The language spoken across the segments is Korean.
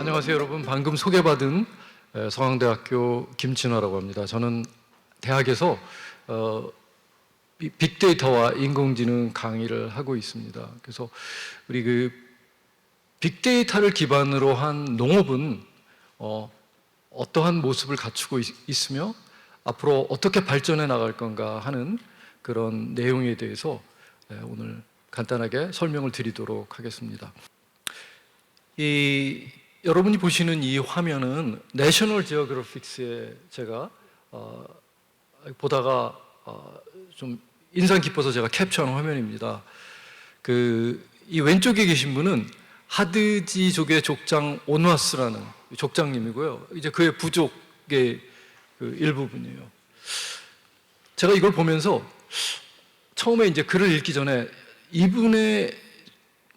안녕하세요 여러분. 방금 소개받은 서강대학교 김진화라고 합니다. 저는 대학에서 빅데이터와 인공지능 강의를 하고 있습니다. 그래서 우리 빅데이터를 기반으로 한 농업은 어떠한 모습을 갖추고 있으며 앞으로 어떻게 발전해 나갈 건가 하는 그런 내용에 대해서 오늘 간단하게 설명을 드리도록 하겠습니다. 여러분이 보시는 이 화면은 내셔널 지오그래픽스에 제가 보다가 좀 인상 깊어서 제가 캡처한 화면입니다. 이 왼쪽에 계신 분은 하드지족의 족장 온와스라는 족장님이고요. 이제 그의 부족의 일부분이에요. 제가 이걸 보면서 처음에 이제 글을 읽기 전에 이분의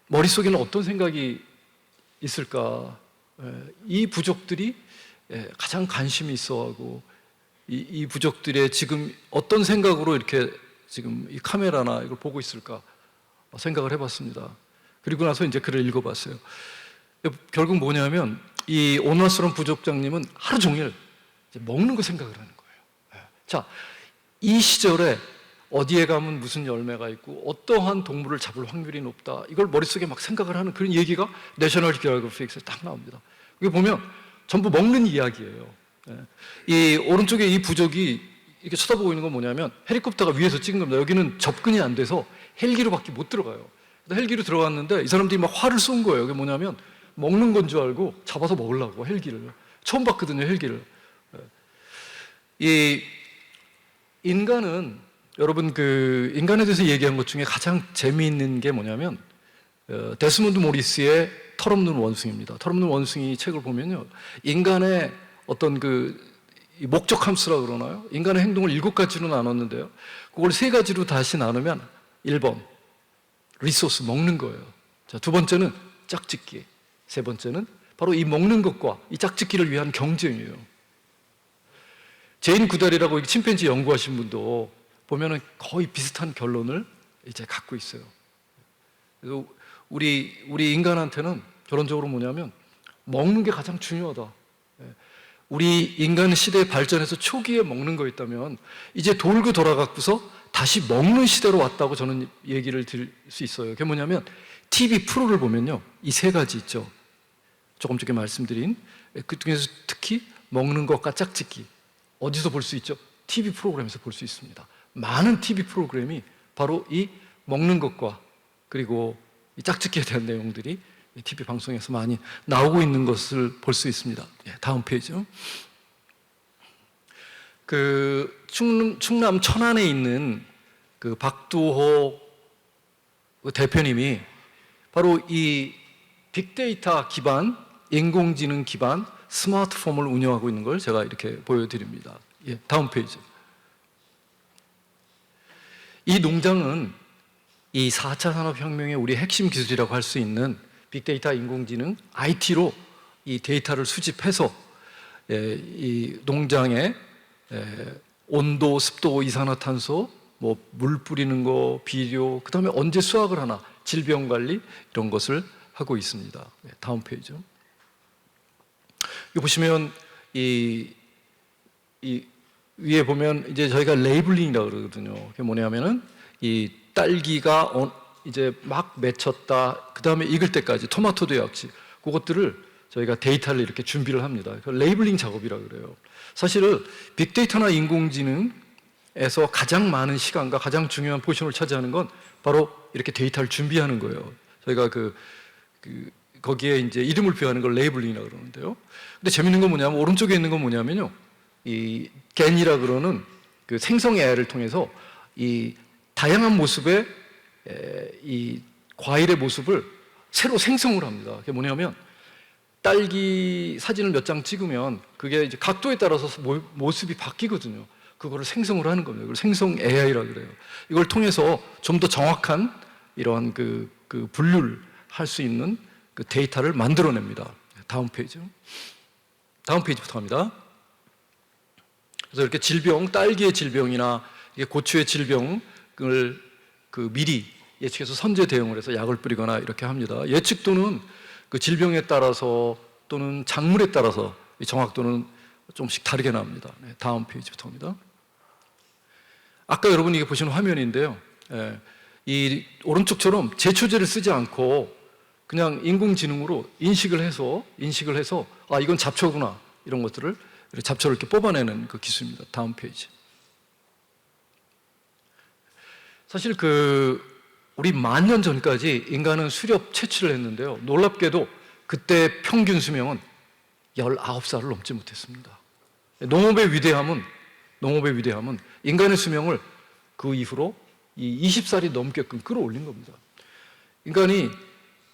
머릿속에는 어떤 생각이 있을까? 이 부족들이 가장 관심이 있어하고 이 부족들의 지금 어떤 생각으로 이렇게 지금 이 카메라나 이걸 보고 있을까 생각을 해봤습니다. 그리고 나서 이제 글을 읽어봤어요. 결국 뭐냐면 이 온와스런 부족장님은 하루 종일 먹는 거 생각을 하는 거예요. 자, 이 시절에 어디에 가면 무슨 열매가 있고 어떠한 동물을 잡을 확률이 높다, 이걸 머릿속에 막 생각을 하는 그런 얘기가 내셔널 지오그래픽스에 딱 나옵니다. 여기 보면 전부 먹는 이야기예요. 이 오른쪽에 이 부족이 이렇게 쳐다보고 있는 건 뭐냐면 헬리콥터가 위에서 찍은 겁니다. 여기는 접근이 안 돼서 헬기로밖에 못 들어가요. 헬기로 들어갔는데 이 사람들이 막 화를 쏜 거예요. 이게 뭐냐면 먹는 건 줄 알고 잡아서 먹으려고 헬기를. 처음 봤거든요, 헬기를. 이 인간은 여러분 인간에 대해서 얘기한 것 중에 가장 재미있는 게 뭐냐면 데스몬드 모리스의 털없는 원숭이입니다. 털없는 원숭이 책을 보면요, 인간의 어떤 목적 함수라 그러나요? 인간의 행동을 7가지로 나눴는데요, 그걸 3가지로 다시 나누면 1번 리소스, 먹는 거예요. 자, 2번째는 짝짓기, 3번째는 바로 이 먹는 것과 이 짝짓기를 위한 경쟁이에요. 제인 구달이라고 침팬지 연구하신 분도 보면은 거의 비슷한 결론을 이제 갖고 있어요. 그래서 우리 인간한테는 결론적으로 뭐냐면 먹는 게 가장 중요하다. 우리 인간 시대 발전에서 초기에 먹는 거였다면 이제 돌고 돌아가고서 다시 먹는 시대로 왔다고 저는 얘기를 드릴 수 있어요. 그게 뭐냐면 TV 프로를 보면요, 이 3가지 있죠. 조금 전에 말씀드린 그 중에서 특히 먹는 것과 짝짓기 어디서 볼 수 있죠? TV 프로그램에서 볼 수 있습니다. 많은 TV 프로그램이 바로 이 먹는 것과 그리고 이 짝짓기에 대한 내용들이 TV 방송에서 많이 나오고 있는 것을 볼 수 있습니다. 다음 페이지요. 충남 천안에 있는 박두호 대표님이 바로 이 빅데이터 기반, 인공지능 기반 스마트폼을 운영하고 있는 걸 제가 이렇게 보여드립니다. 다음 페이지. 이 농장은 이 4차 산업혁명의 우리 핵심 기술이라고 할 수 있는 빅데이터, 인공지능, IT로 이 데이터를 수집해서 이 농장의 온도, 습도, 이산화탄소, 물 뿌리는 거, 비료, 그 다음에 언제 수확을 하나, 질병 관리, 이런 것을 하고 있습니다. 다음 페이지. 여기 보시면 이 위에 보면 이제 저희가 레이블링이라고 그러거든요. 그게 뭐냐면은 이 딸기가 이제 막 맺혔다, 그 다음에 익을 때까지, 토마토도 역시 그것들을 저희가 데이터를 이렇게 준비를 합니다. 레이블링 작업이라고 그래요. 사실은 빅데이터나 인공지능에서 가장 많은 시간과 가장 중요한 포지션을 차지하는 건 바로 이렇게 데이터를 준비하는 거예요. 저희가 거기에 이제 이름을 표하는 걸 레이블링이라고 그러는데요. 근데 재밌는 건 뭐냐면 오른쪽에 있는 건 뭐냐면요, 이 겐이라 그러는 생성 AI를 통해서 이 다양한 모습의 이 과일의 모습을 새로 생성을 합니다. 그게 뭐냐면 딸기 사진을 몇 장 찍으면 그게 이제 각도에 따라서 모습이 바뀌거든요. 그거를 생성을 하는 겁니다. 이걸 생성 AI라고 그래요. 이걸 통해서 좀 더 정확한 이런 분류를 할 수 있는 데이터를 만들어냅니다. 다음 페이지. 다음 페이지부터 합니다. 그래서 이렇게 딸기의 질병이나 고추의 질병을 미리 예측해서 선제 대응을 해서 약을 뿌리거나 이렇게 합니다. 예측도는 질병에 따라서 또는 작물에 따라서 이 정확도는 조금씩 다르게 나옵니다. 네, 다음 페이지부터입니다. 아까 여러분이 이게 보시는 화면인데요. 이 오른쪽처럼 제초제를 쓰지 않고 그냥 인공지능으로 인식을 해서 아, 이건 잡초구나, 이런 것들을 잡초를 이렇게 뽑아내는 그 기술입니다. 다음 페이지. 사실 우리 10,000년 전까지 인간은 수렵 채취를 했는데요. 놀랍게도 그때 평균 수명은 19살을 넘지 못했습니다. 농업의 위대함은 인간의 수명을 그 이후로 이 20살이 넘게끔 끌어올린 겁니다. 인간이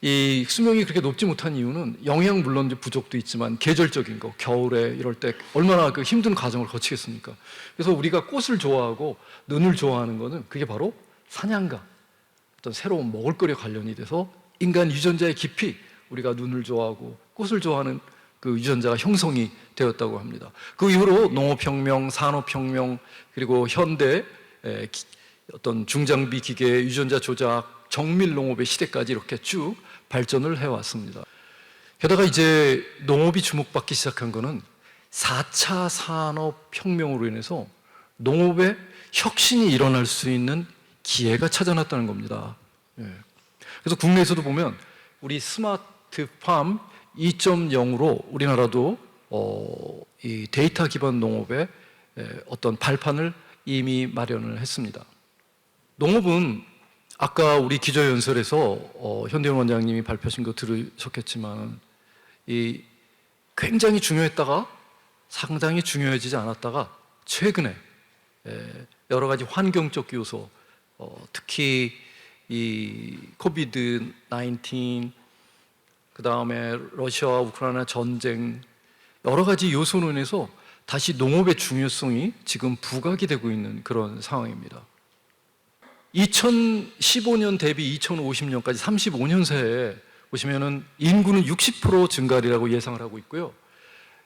이 수명이 그렇게 높지 못한 이유는 영양 물론 이제 부족도 있지만 계절적인 거, 겨울에 이럴 때 얼마나 그 힘든 과정을 거치겠습니까? 그래서 우리가 꽃을 좋아하고 눈을 좋아하는 거는 그게 바로 사냥과 어떤 새로운 먹을거리 관련이 돼서 인간 유전자의 깊이 우리가 눈을 좋아하고 꽃을 좋아하는 그 유전자가 형성이 되었다고 합니다. 그 이후로 농업혁명, 산업혁명, 그리고 현대 어떤 중장비 기계, 유전자 조작, 정밀 농업의 시대까지 이렇게 쭉 발전을 해왔습니다. 게다가 이제 농업이 주목받기 시작한 거는 4차 산업혁명으로 인해서 농업에 혁신이 일어날 수 있는 기회가 찾아났다는 겁니다. 그래서 국내에서도 보면 우리 스마트팜 2.0으로 우리나라도 이 데이터 기반 농업의 어떤 발판을 이미 마련을 했습니다. 농업은 아까 우리 기조연설에서 현대현 원장님이 발표하신 거 들으셨겠지만 이 굉장히 중요했다가 상당히 중요해지지 않았다가 최근에 여러 가지 환경적 요소, 특히 이 코비드 19, 그 다음에 러시아와 우크라이나 전쟁, 여러 가지 요소로 인해서 다시 농업의 중요성이 지금 부각이 되고 있는 그런 상황입니다. 2015년 대비 2050년까지 35년 새에 보시면은 인구는 60% 증가리라고 예상을 하고 있고요.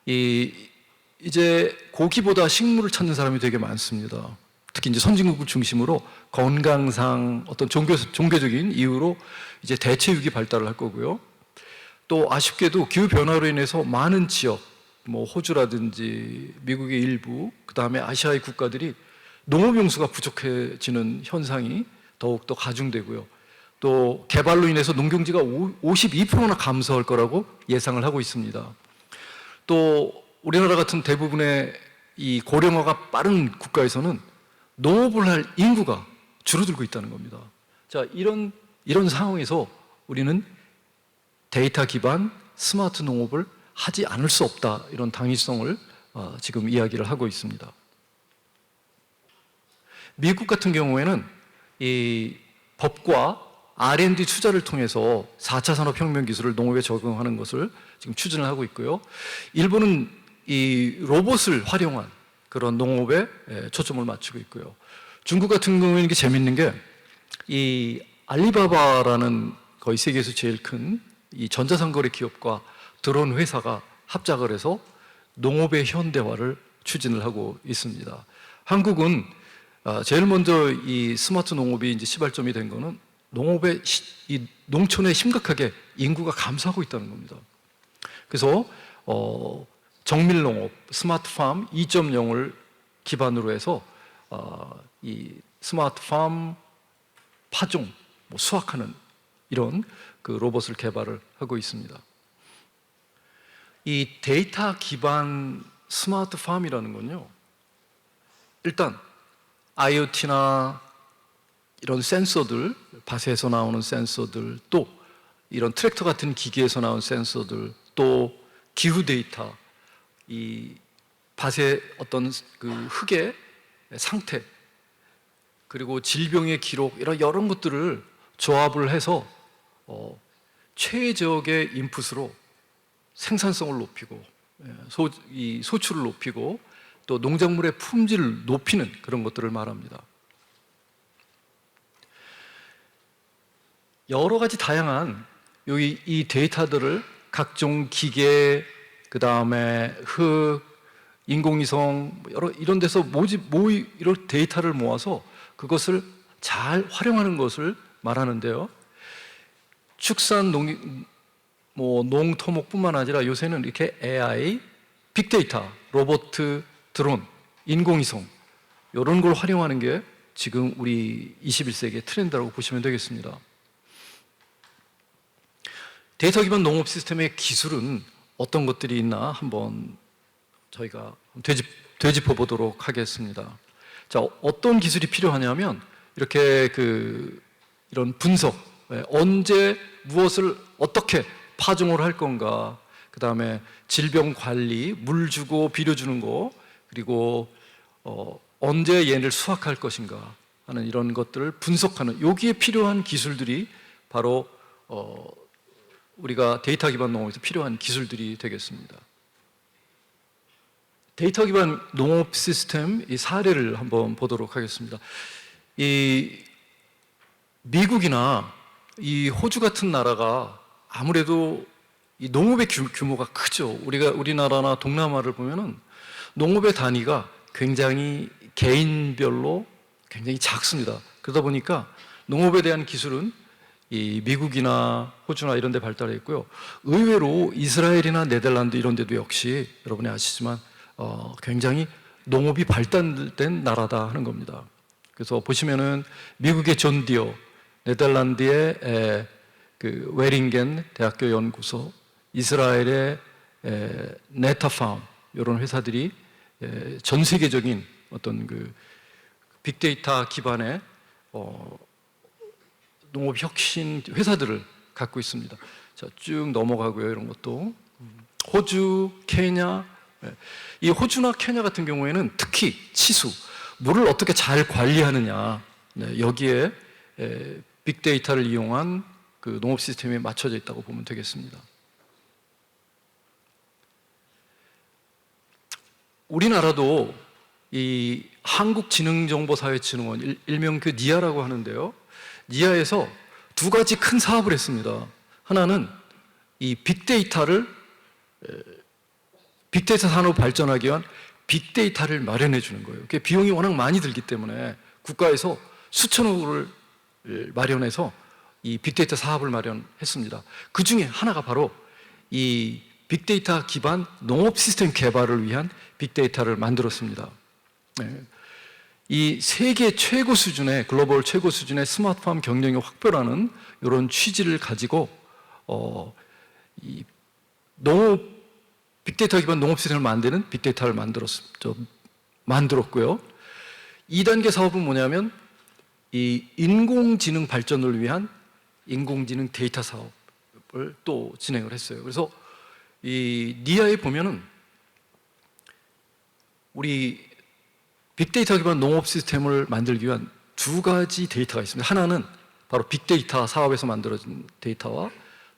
이제 고기보다 식물을 찾는 사람이 되게 많습니다. 특히 이제 선진국을 중심으로 건강상 어떤 종교적인 이유로 이제 대체육이 발달을 할 거고요. 또 아쉽게도 기후 변화로 인해서 많은 지역, 뭐 호주라든지 미국의 일부, 그 다음에 아시아의 국가들이 농업 용수가 부족해지는 현상이 더욱더 가중되고요. 또 개발로 인해서 농경지가 52%나 감소할 거라고 예상을 하고 있습니다. 또 우리나라 같은 대부분의 이 고령화가 빠른 국가에서는 농업을 할 인구가 줄어들고 있다는 겁니다. 자, 이런 상황에서 우리는 데이터 기반 스마트 농업을 하지 않을 수 없다, 이런 당위성을 지금 이야기를 하고 있습니다. 미국 같은 경우에는 이 법과 R&D 투자를 통해서 4차 산업혁명 기술을 농업에 적용하는 것을 지금 추진을 하고 있고요. 일본은 이 로봇을 활용한 그런 농업에 초점을 맞추고 있고요. 중국 같은 경우에는 이게 재밌는 게 이 알리바바라는 거의 세계에서 제일 큰 이 전자상거래 기업과 드론 회사가 합작을 해서 농업의 현대화를 추진을 하고 있습니다. 한국은 제일 먼저 이 스마트 농업이 이제 시발점이 된 거는 이 농촌에 심각하게 인구가 감소하고 있다는 겁니다. 그래서 정밀 농업, 스마트팜 2.0을 기반으로 해서 이 스마트팜 파종, 수확하는 이런 그 로봇을 개발을 하고 있습니다. 이 데이터 기반 스마트팜이라는 건요, 일단 IoT나 이런 센서들, 밭에서 나오는 센서들, 또 이런 트랙터 같은 기기에서 나온 센서들, 또 기후 데이터, 이 밭의 어떤 그 흙의 상태, 그리고 질병의 기록, 이런 여러 것들을 조합을 해서 최적의 인풋으로 생산성을 높이고 소출을 높이고 또 농작물의 품질을 높이는 그런 것들을 말합니다. 여러 가지 다양한 이 데이터들을 각종 기계, 그 다음에 흙, 인공위성 이런 데서 이런 데이터를 모아서 그것을 잘 활용하는 것을 말하는데요. 뭐 농토목뿐만 아니라 요새는 이렇게 AI, 빅데이터, 로봇, 드론, 인공위성 이런 걸 활용하는 게 지금 우리 21세기의 트렌드라고 보시면 되겠습니다. 데이터 기반 농업 시스템의 기술은 어떤 것들이 있나 한번 저희가 되짚어 보도록 하겠습니다. 자, 어떤 기술이 필요하냐면 이렇게 이런 분석, 언제 무엇을 어떻게 파종을 할 건가, 그 다음에 질병 관리, 물 주고 비료 주는 거, 그리고 언제 얘를 수확할 것인가 하는 이런 것들을 분석하는, 여기에 필요한 기술들이 바로 우리가 데이터 기반 농업에서 필요한 기술들이 되겠습니다. 데이터 기반 농업 시스템 이 사례를 한번 보도록 하겠습니다. 이 미국이나 이 호주 같은 나라가 아무래도 이 농업의 규모가 크죠. 우리나라나 동남아를 보면은 농업의 단위가 굉장히 개인별로 굉장히 작습니다. 그러다 보니까 농업에 대한 기술은 이 미국이나 호주나 이런 데 발달해 있고요. 의외로 이스라엘이나 네덜란드 이런 데도 역시 여러분이 아시지만 굉장히 농업이 발달된 나라다 하는 겁니다. 그래서 보시면은 미국의 존 디어, 네덜란드의 그 웨링겐 대학교 연구소, 이스라엘의 네타팜 이런 회사들이 전 세계적인 어떤 그 빅데이터 기반의 농업 혁신 회사들을 갖고 있습니다. 자, 쭉 넘어가고요. 이런 것도 호주, 케냐, 이 호주나 케냐 같은 경우에는 특히 치수, 물을 어떻게 잘 관리하느냐, 여기에 빅데이터를 이용한 그 농업 시스템이 맞춰져 있다고 보면 되겠습니다. 우리나라도 이 한국지능정보사회진흥원, 일명 그 니아라고 하는데요. 니아에서 두 가지 큰 사업을 했습니다. 하나는 이 빅데이터 산업 발전하기 위한 빅데이터를 마련해 주는 거예요. 그게 비용이 워낙 많이 들기 때문에 국가에서 수천억을 마련해서 이 빅데이터 사업을 마련했습니다. 그 중에 하나가 바로 이 빅데이터 기반 농업 시스템 개발을 위한 빅데이터를 만들었습니다. 이 세계 최고 수준의, 글로벌 최고 수준의 스마트팜 경영의 확보라는 이런 취지를 가지고 이 빅데이터 기반 농업 시스템을 만드는 빅데이터를 만들었고요. 2단계 사업은 뭐냐면 이 인공지능 발전을 위한 인공지능 데이터 사업을 또 진행을 했어요. 그래서 이 니아에 보면은 우리 빅데이터 기반 농업 시스템을 만들기 위한 두 가지 데이터가 있습니다. 하나는 바로 빅데이터 사업에서 만들어진 데이터와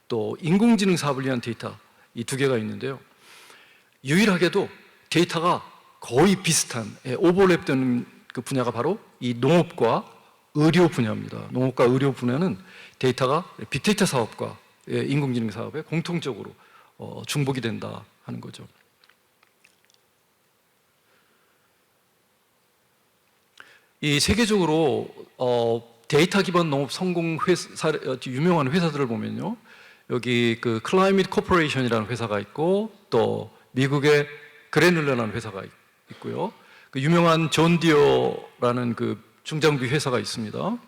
또 인공지능 사업을 위한 데이터, 이 두 개가 있는데요. 유일하게도 데이터가 거의 비슷한, 오버랩되는 그 분야가 바로 이 농업과 의료 분야입니다. 농업과 의료 분야는 데이터가 빅데이터 사업과 인공지능 사업에 공통적으로 중복이 된다 하는 거죠. 이 세계적으로 데이터 기반 농업 성공 유명한 회사들을 보면요, 여기 그 클라이밋 코퍼레이션이라는 회사가 있고 또 미국의 그래놀라라는 회사가 있고요. 그 유명한 존 디어라는 그 중장비 회사가 있습니다.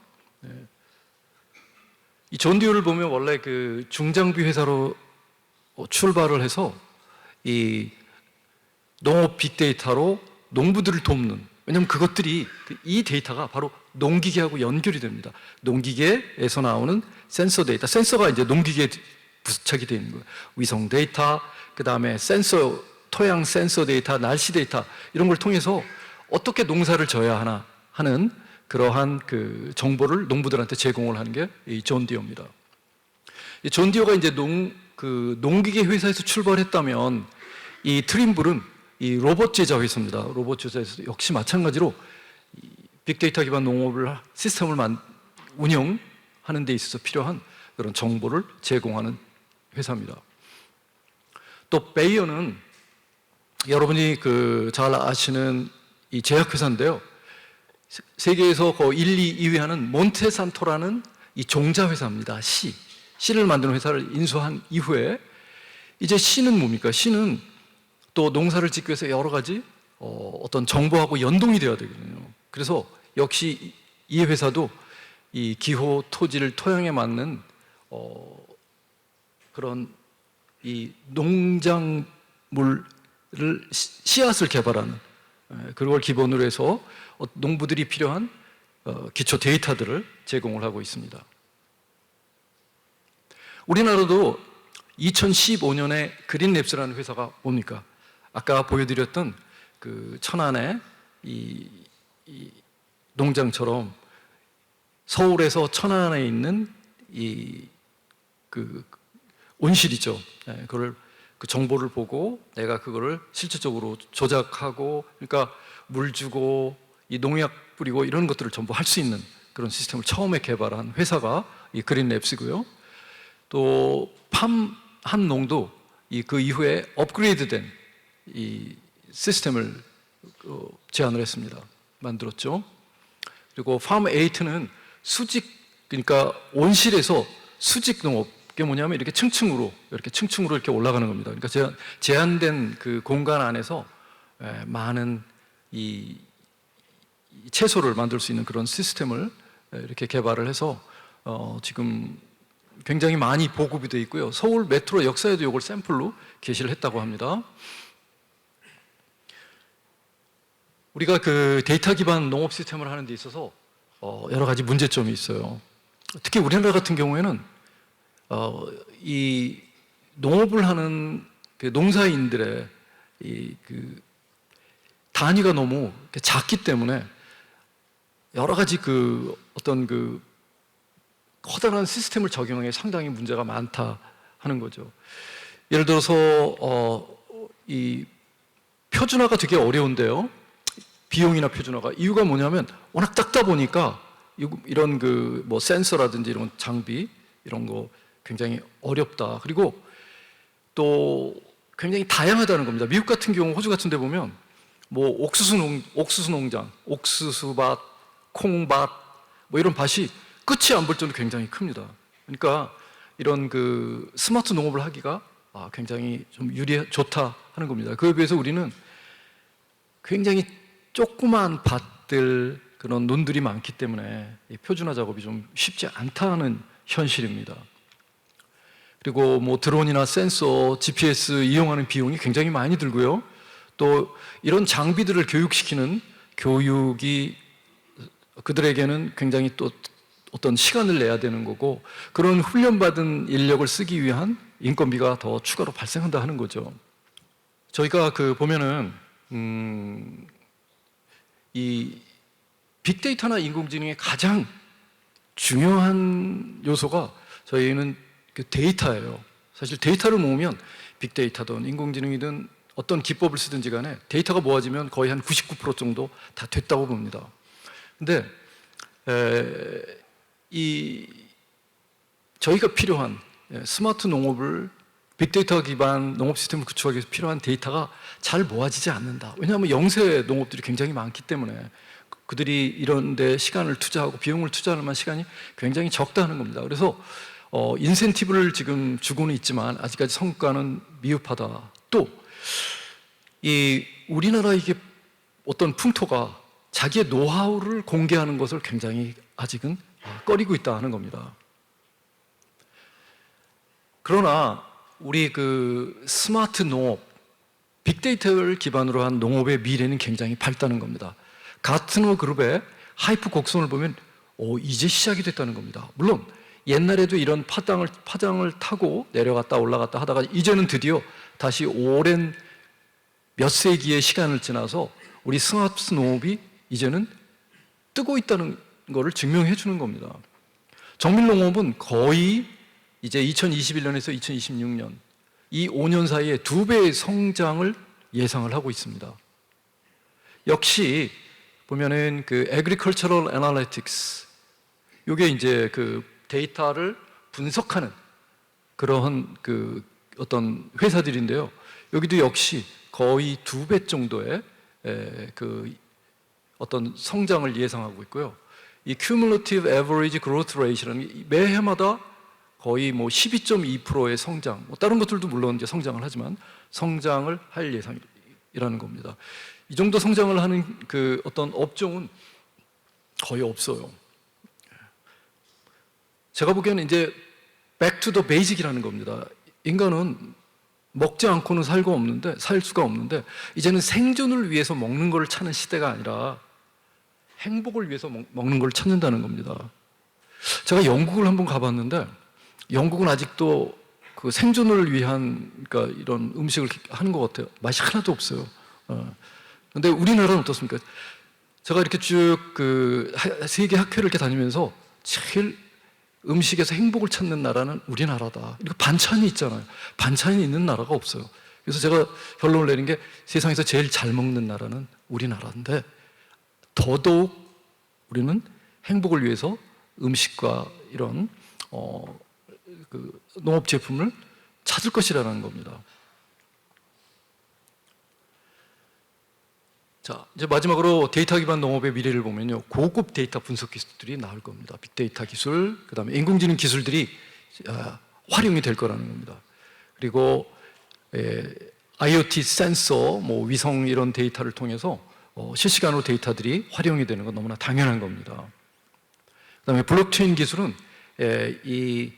이 존 디어를 보면 원래 그 중장비 회사로 출발을 해서 이 농업 빅데이터로 농부들을 돕는, 왜냐하면 그것들이 이 데이터가 바로 농기계하고 연결이 됩니다. 농기계에서 나오는 센서 데이터, 센서가 이제 농기계에 부착이 되어 있는 거예요. 위성 데이터, 그 다음에 센서, 토양 센서 데이터, 날씨 데이터 이런 걸 통해서 어떻게 농사를 져야 하나 하는 그러한 그 정보를 농부들한테 제공을 하는 게 이 존 디어입니다. 이 존 디어가 이제 농기계 회사에서 출발했다면 이 트림블은 이 로봇 제자 회사입니다. 로봇 제자에서 역시 마찬가지로 빅데이터 기반 농업을 시스템을 운영하는 데 있어서 필요한 그런 정보를 제공하는 회사입니다. 또 베이어는 여러분이 잘 아시는 이 제약회사인데요. 세계에서 1, 2위 하는 몬테산토라는 이 종자회사입니다. C. 씨를 만드는 회사를 인수한 이후에 이제 씨는 뭡니까? 씨는 또 농사를 짓기 위해서 여러 가지 어떤 정보하고 연동이 되어야 되거든요. 그래서 역시 이 회사도 이 기호, 토질, 토양에 맞는 그런 이 농작물을 씨앗을 개발하는 그걸 기본으로 해서 농부들이 필요한 기초 데이터들을 제공을 하고 있습니다. 우리나라도 2015년에 그린랩스라는 회사가 뭡니까? 아까 보여드렸던 그 천안의 이 농장처럼 서울에서 천안에 있는 그 온실이죠. 그걸 그 정보를 보고 내가 그거를 실질적으로 조작하고, 그러니까 물 주고 이 농약 뿌리고 이런 것들을 전부 할 수 있는 그런 시스템을 처음에 개발한 회사가 이 그린랩스고요. 또 팜한농도 그 이후에 업그레이드된 이 시스템을 제안을 했습니다. 만들었죠. 그리고 팜8는 수직, 그러니까 온실에서 수직 농업, 그게 뭐냐면 이렇게 층층으로 이렇게 올라가는 겁니다. 그러니까 제한된 그 공간 안에서 많은 이 채소를 만들 수 있는 그런 시스템을 이렇게 개발을 해서 지금 굉장히 많이 보급이 되어 있고요. 서울 메트로 역사에도 이걸 샘플로 게시를 했다고 합니다. 우리가 그 데이터 기반 농업 시스템을 하는 데 있어서 여러 가지 문제점이 있어요. 특히 우리나라 같은 경우에는 이 농업을 하는 그 농사인들의 그 단위가 너무 작기 때문에 여러 가지 그 어떤 그 커다란 시스템을 적용하기에 상당히 문제가 많다 하는 거죠. 예를 들어서 이 표준화가 되게 어려운데요. 비용이나 표준화가 이유가 뭐냐면 워낙 작다 보니까 이런 그 뭐 센서라든지 이런 장비 이런 거 굉장히 어렵다. 그리고 또 굉장히 다양하다는 겁니다. 미국 같은 경우, 호주 같은 데 보면 뭐 옥수수 농장, 옥수수밭, 콩밭 뭐 이런 밭이 끝이 안 볼 정도로 굉장히 큽니다. 그러니까 이런 그 스마트 농업을 하기가 굉장히 좀 좋다 하는 겁니다. 그에 비해서 우리는 굉장히 조그만 밭들, 그런 논들이 많기 때문에 표준화 작업이 좀 쉽지 않다는 현실입니다. 그리고 뭐 드론이나 센서, GPS 이용하는 비용이 굉장히 많이 들고요. 또 이런 장비들을 교육시키는 교육이 그들에게는 굉장히 또 어떤 시간을 내야 되는 거고, 그런 훈련받은 인력을 쓰기 위한 인건비가 더 추가로 발생한다 하는 거죠. 저희가 그 보면은 이 빅데이터나 인공지능의 가장 중요한 요소가 저희는 그 데이터예요. 사실 데이터를 모으면 빅데이터든 인공지능이든 어떤 기법을 쓰든지 간에 데이터가 모아지면 거의 한 99% 정도 다 됐다고 봅니다. 근데 저희가 필요한 스마트 농업을 빅데이터 기반 농업 시스템을 구축하기 위해서 필요한 데이터가 잘 모아지지 않는다. 왜냐하면 영세 농업들이 굉장히 많기 때문에 그들이 이런 데 시간을 투자하고 비용을 투자할 만한 시간이 굉장히 적다는 겁니다. 그래서 인센티브를 지금 주고는 있지만 아직까지 성과는 미흡하다. 또 우리나라 이게 어떤 풍토가 자기의 노하우를 공개하는 것을 굉장히 아직은 꺼리고 있다 하는 겁니다. 그러나 우리 그 스마트 농업, 빅데이터를 기반으로 한 농업의 미래는 굉장히 밝다는 겁니다. 가트너 그룹의 하이프 곡선을 보면 이제 시작이 됐다는 겁니다. 물론 옛날에도 이런 파장을 타고 내려갔다 올라갔다 하다가 이제는 드디어 다시 오랜 몇 세기의 시간을 지나서 우리 스마트 농업이 이제는 뜨고 있다는 것을 증명해 주는 겁니다. 정밀농업은 거의 이제 2021년에서 2026년 이 5년 사이에 2배의 성장을 예상을 하고 있습니다. 역시 보면은 그 Agricultural Analytics, 이게 이제 그 데이터를 분석하는 그러한 그 어떤 회사들인데요. 여기도 역시 거의 2배 정도의 그 어떤 성장을 예상하고 있고요. 이 Cumulative Average Growth Rate라는 게 매해마다 거의 뭐 12.2%의 성장, 뭐 다른 것들도 물론 이제 성장을 하지만 성장을 할 예상이라는 겁니다. 이 정도 성장을 하는 그 어떤 업종은 거의 없어요. 제가 보기에는 이제 back to the basic이라는 겁니다. 인간은 먹지 않고는 살 수가 없는데 이제는 생존을 위해서 먹는 걸 찾는 시대가 아니라 행복을 위해서 먹는 걸 찾는다는 겁니다. 제가 영국을 한번 가봤는데 영국은 아직도 그 생존을 위한 그러니까 이런 음식을 하는 것 같아요. 맛이 하나도 없어요. 근데 우리나라는 어떻습니까? 제가 이렇게 쭉 그 세계 학회를 이렇게 다니면서 제일 음식에서 행복을 찾는 나라는 우리나라다. 이렇게 반찬이 있잖아요. 반찬이 있는 나라가 없어요. 그래서 제가 결론을 내린 게 세상에서 제일 잘 먹는 나라는 우리나라인데 더더욱 우리는 행복을 위해서 음식과 이런 그 농업 제품을 찾을 것이라는 겁니다. 자, 이제 마지막으로 데이터 기반 농업의 미래를 보면요, 고급 데이터 분석 기술들이 나올 겁니다. 빅데이터 기술, 그다음에 인공지능 기술들이 활용이 될 거라는 겁니다. 그리고 IoT 센서, 뭐 위성 이런 데이터를 통해서 실시간으로 데이터들이 활용이 되는 건 너무나 당연한 겁니다. 그다음에 블록체인 기술은 이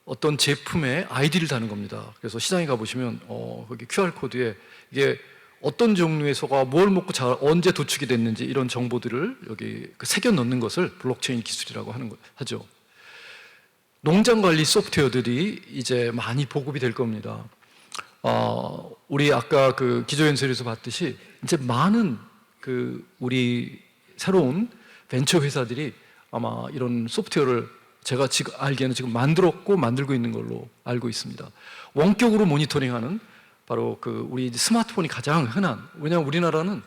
어떤 제품의 아이디를 다는 겁니다. 그래서 시장에 가보시면 거기 QR 코드에 이게 어떤 종류의 소가 뭘 먹고 언제 도축이 됐는지 이런 정보들을 여기 새겨 넣는 것을 블록체인 기술이라고 하죠. 농장 관리 소프트웨어들이 이제 많이 보급이 될 겁니다. 우리 아까 그 기조연설에서 봤듯이 이제 많은 그 우리 새로운 벤처 회사들이 아마 이런 소프트웨어를 제가 지금 알기에는 지금 만들고 있는 걸로 알고 있습니다. 원격으로 모니터링하는 바로 그 우리 스마트폰이 가장 흔한, 왜냐하면 우리나라는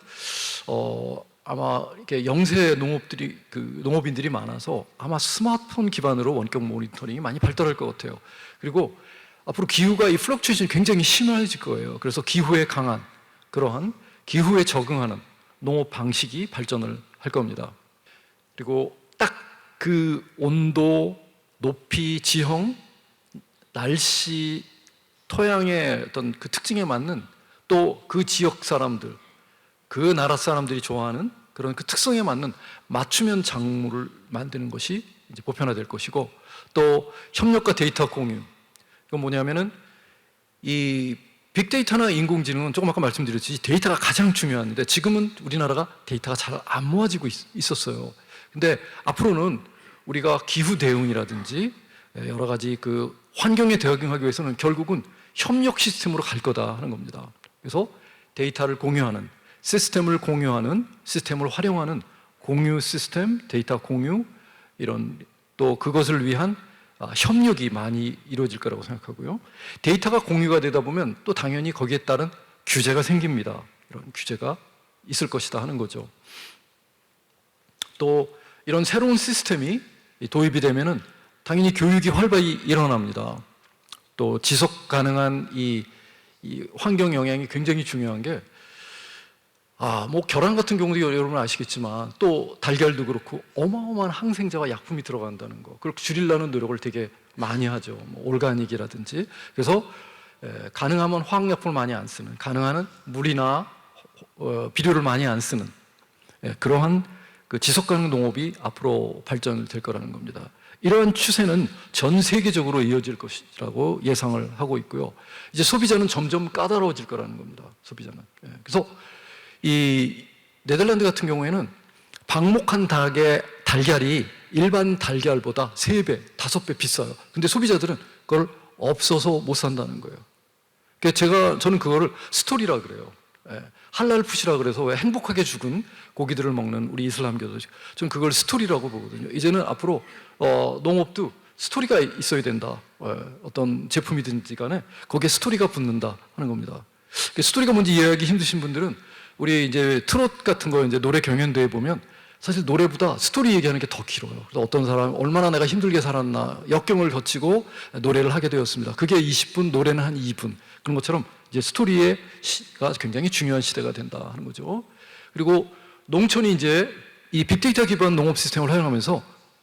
아마 이렇게 영세 농업인들이 많아서 아마 스마트폰 기반으로 원격 모니터링이 많이 발달할 것 같아요. 그리고 앞으로 기후가 이 플럭추에이션이 굉장히 심해질 거예요. 그래서 기후에 강한 그러한 기후에 적응하는 농업 방식이 발전을 할 겁니다. 그리고 딱 그 온도, 높이, 지형, 날씨, 토양의 어떤 그 특징에 맞는 또 그 지역 사람들, 그 나라 사람들이 좋아하는 그런 그 특성에 맞는 맞춤형 작물을 만드는 것이 이제 보편화될 것이고, 또 협력과 데이터 공유. 이건 뭐냐면은 이 빅데이터나 인공지능은 조금 아까 말씀드렸듯이 데이터가 가장 중요한데 지금은 우리나라가 데이터가 잘 안 모아지고 있었어요. 근데 앞으로는 우리가 기후 대응이라든지 여러 가지 그 환경에 대응하기 위해서는 결국은 협력 시스템으로 갈 거다 하는 겁니다. 그래서 데이터를 공유하는, 시스템을 공유하는, 시스템을 활용하는 공유 시스템, 데이터 공유, 이런 또 그것을 위한 협력이 많이 이루어질 거라고 생각하고요. 데이터가 공유가 되다 보면 또 당연히 거기에 따른 규제가 생깁니다. 이런 규제가 있을 것이다 하는 거죠. 또 이런 새로운 시스템이 도입이 되면은 당연히 교육이 활발히 일어납니다. 또 지속 가능한 이 환경 영향이 굉장히 중요한 게, 뭐 계란 같은 경우도 여러분 아시겠지만 또 달걀도 그렇고 어마어마한 항생제와 약품이 들어간다는 거, 그걸 줄이려는 노력을 되게 많이 하죠. 뭐 올가닉이라든지. 그래서 가능하면 화학약품을 많이 안 쓰는, 가능한 물이나 비료를 많이 안 쓰는 그러한 그 지속 가능 농업이 앞으로 발전될 거라는 겁니다. 이러한 추세는 전 세계적으로 이어질 것이라고 예상을 하고 있고요. 이제 소비자는 점점 까다로워질 거라는 겁니다. 소비자는. 그래서 이 네덜란드 같은 경우에는 방목한 닭의 달걀이 일반 달걀보다 3배, 5배 비싸요. 근데 소비자들은 그걸 없어서 못 산다는 거예요. 그러니까 저는 그거를 스토리라 그래요. 할랄 푸시라 그래서 왜 행복하게 죽은 고기들을 먹는 우리 이슬람교도 저는 그걸 스토리라고 보거든요. 이제는 앞으로 농업도 스토리가 있어야 된다. 어떤 제품이든지 간에 거기에 스토리가 붙는다 하는 겁니다. 스토리가 뭔지 이해하기 힘드신 분들은 우리 이제 트롯 같은 거 이제 노래 경연대회 보면 사실 노래보다 스토리 얘기하는 게 더 길어요. 그래서 어떤 사람 얼마나 내가 힘들게 살았나 역경을 거치고 노래를 하게 되었습니다. 그게 20분, 노래는 한 2분. 그런 것처럼 이제 스토리가 굉장히 중요한 시대가 된다 하는 거죠. 그리고 농촌이 이제 이 빅데이터 기반 농업 시스템을 활용하면서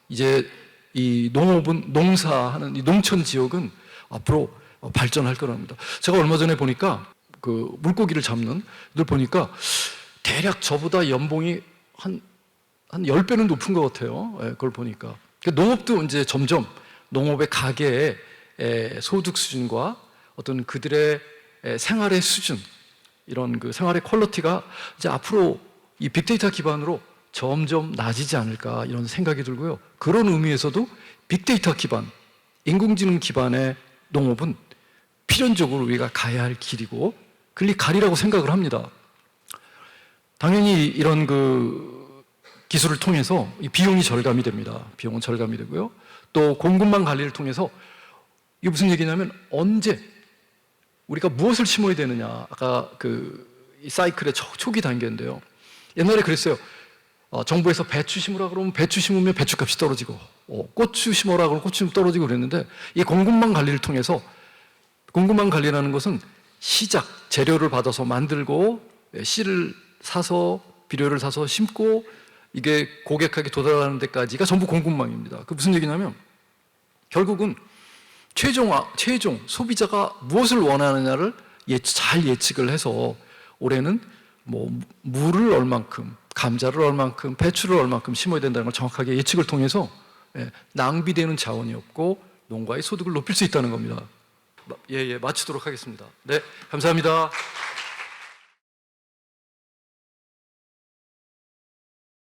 이제 이 농업은 농사하는 이 농촌 지역은 앞으로 발전할 거랍니다. 제가 얼마 전에 보니까 그 물고기를 잡는 들 보니까 대략 저보다 연봉이 한 10배는 높은 것 같아요. 예, 그걸 보니까. 그러니까 농업도 이제 점점 농업의 가계의 소득 수준과 어떤 그들의 생활의 수준, 이런 그 생활의 퀄리티가 이제 앞으로 이 빅데이터 기반으로 점점 낮아지지 않을까 이런 생각이 들고요. 그런 의미에서도 빅데이터 기반, 인공지능 기반의 농업은 필연적으로 우리가 가야 할 길이고 가리라고 생각을 합니다. 당연히 이런 그 기술을 통해서 이 비용이 절감이 됩니다. 비용은 절감이 되고요. 또 공급망 관리를 통해서 이게 무슨 얘기냐면 언제 우리가 무엇을 심어야 되느냐. 아까 이 사이클의 초기 단계인데요. 옛날에 그랬어요. 정부에서 배추 심으라 그러면 배추 심으면 배추값이 떨어지고, 고추 심어라 그러면 고추 떨어지고 그랬는데, 이 공급망 관리를 통해서, 공급망 관리라는 것은 시작, 재료를 받아서 만들고, 씨를 사서, 비료를 사서 심고, 이게 고객에게 도달하는 데까지가 전부 공급망입니다. 그 무슨 얘기냐면, 결국은 최종 소비자가 무엇을 원하느냐를 잘 예측을 해서 올해는 뭐 무를 얼만큼, 감자를 얼만큼, 배추를 얼만큼 심어야 된다는 걸 정확하게 예측을 통해서 낭비되는 자원이 없고 농가의 소득을 높일 수 있다는 겁니다. 마치도록 하겠습니다. 네, 감사합니다.